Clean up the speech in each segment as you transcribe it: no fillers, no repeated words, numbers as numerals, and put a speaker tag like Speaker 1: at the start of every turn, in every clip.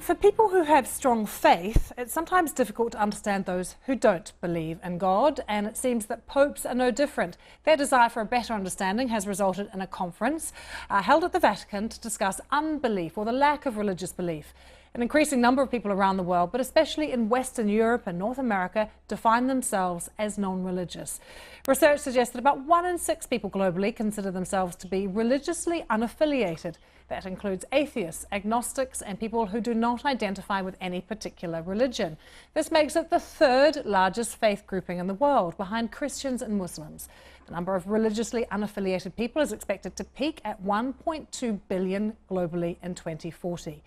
Speaker 1: for people who have strong faith, it's sometimes difficult to understand those who don't believe in God, and it seems that popes are no different. Their desire for a better understanding has resulted in a conference held at the Vatican to discuss unbelief, or the lack of religious belief. An increasing number of people around the world, but especially in Western Europe and North America, define themselves as non-religious. Research suggests that about 1 in 6 people globally consider themselves to be religiously unaffiliated. That includes atheists, agnostics, and people who do not identify with any particular religion. This makes it the 3rd largest faith grouping in the world, behind Christians and Muslims. The number of religiously unaffiliated people is expected to peak at 1.2 billion globally in 2040.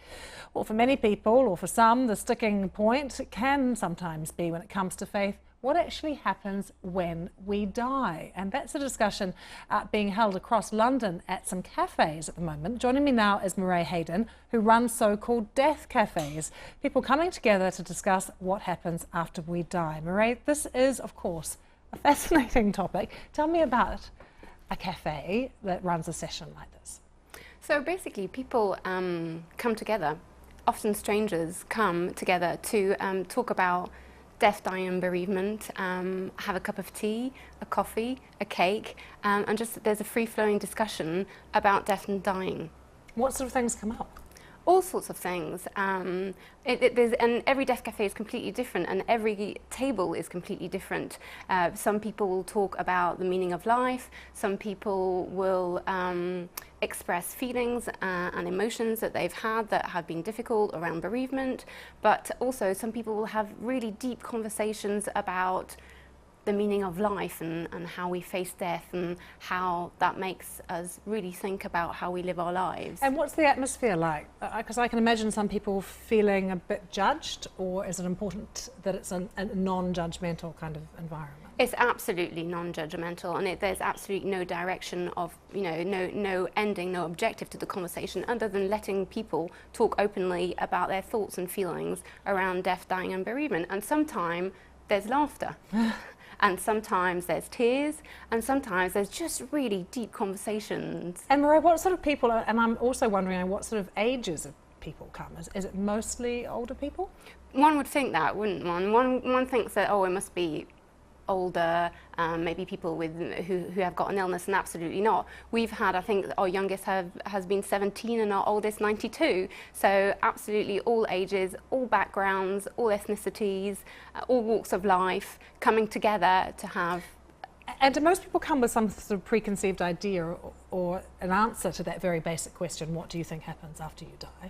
Speaker 1: Well, for many people, or for some, the sticking point can sometimes be, when it comes to faith, what actually happens when we die. And that's a discussion being held across London at some cafes at the moment. Joining me now is Mairead Hayden, who runs so-called death cafes, people coming together to discuss what happens after we die. Mairead, this is, of course, a fascinating topic. Tell me about a cafe that runs a session like this.
Speaker 2: So basically, people come together, often strangers come together to talk about death, dying and bereavement, have a cup of tea, a coffee, a cake, and just there's a free-flowing discussion about death and dying.
Speaker 1: What sort of things come up?
Speaker 2: All sorts of things. And every death cafe is completely different, and every table is completely different. Some people will talk about the meaning of life. Some people will express feelings and emotions that they've had that have been difficult around bereavement. But also some people will have really deep conversations about the meaning of life and how we face death and how that makes us really think about how we live our lives.
Speaker 1: And what's the atmosphere like? Because I can imagine some people feeling a bit judged, or is it important that it's a non-judgmental kind of environment?
Speaker 2: It's absolutely non-judgmental, and there's absolutely no direction of, no ending, no objective to the conversation other than letting people talk openly about their thoughts and feelings around death, dying and bereavement. And sometimes there's laughter. And sometimes there's tears, and sometimes there's just really deep conversations.
Speaker 1: And Mairead, what sort of people, and I'm also wondering what sort of ages of people come? Is it mostly older people?
Speaker 2: One would think that, wouldn't one? One thinks that, oh, it must be older, maybe people who have got an illness, and absolutely not. We've had, I think our youngest has been 17 and our oldest 92. So absolutely all ages, all backgrounds, all ethnicities, all walks of life coming together to have.
Speaker 1: And do most people come with some sort of preconceived idea or an answer to that very basic question, what do you think happens after you die?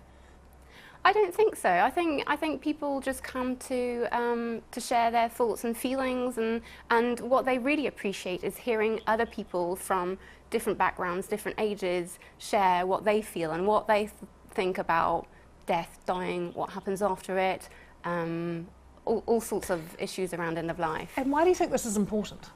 Speaker 2: I don't think so. I think people just come to share their thoughts and feelings, and what they really appreciate is hearing other people from different backgrounds, different ages, share what they feel and what they think about death, dying, what happens after it, all sorts of issues around end of life.
Speaker 1: And why do you think this is important?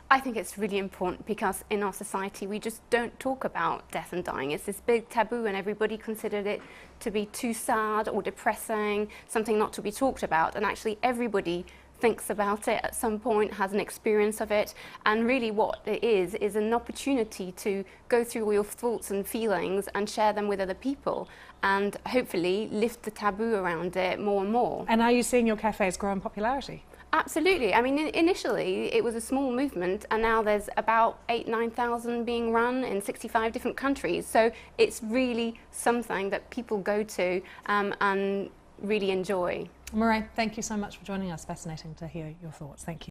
Speaker 2: I think it's really important because in our society we just don't talk about death and dying. It's this big taboo, and everybody considered it to be too sad or depressing, something not to be talked about. And actually everybody thinks about it at some point, has an experience of it, and really what it is an opportunity to go through all your thoughts and feelings and share them with other people, and hopefully lift the taboo around it more and more.
Speaker 1: And are you seeing your cafes grow in popularity?
Speaker 2: Absolutely. I mean, initially it was a small movement, and now there's about 8,000–9,000 being run in 65 different countries. So it's really something that people go to and really enjoy.
Speaker 1: Mairead, thank you so much for joining us. Fascinating to hear your thoughts. Thank you.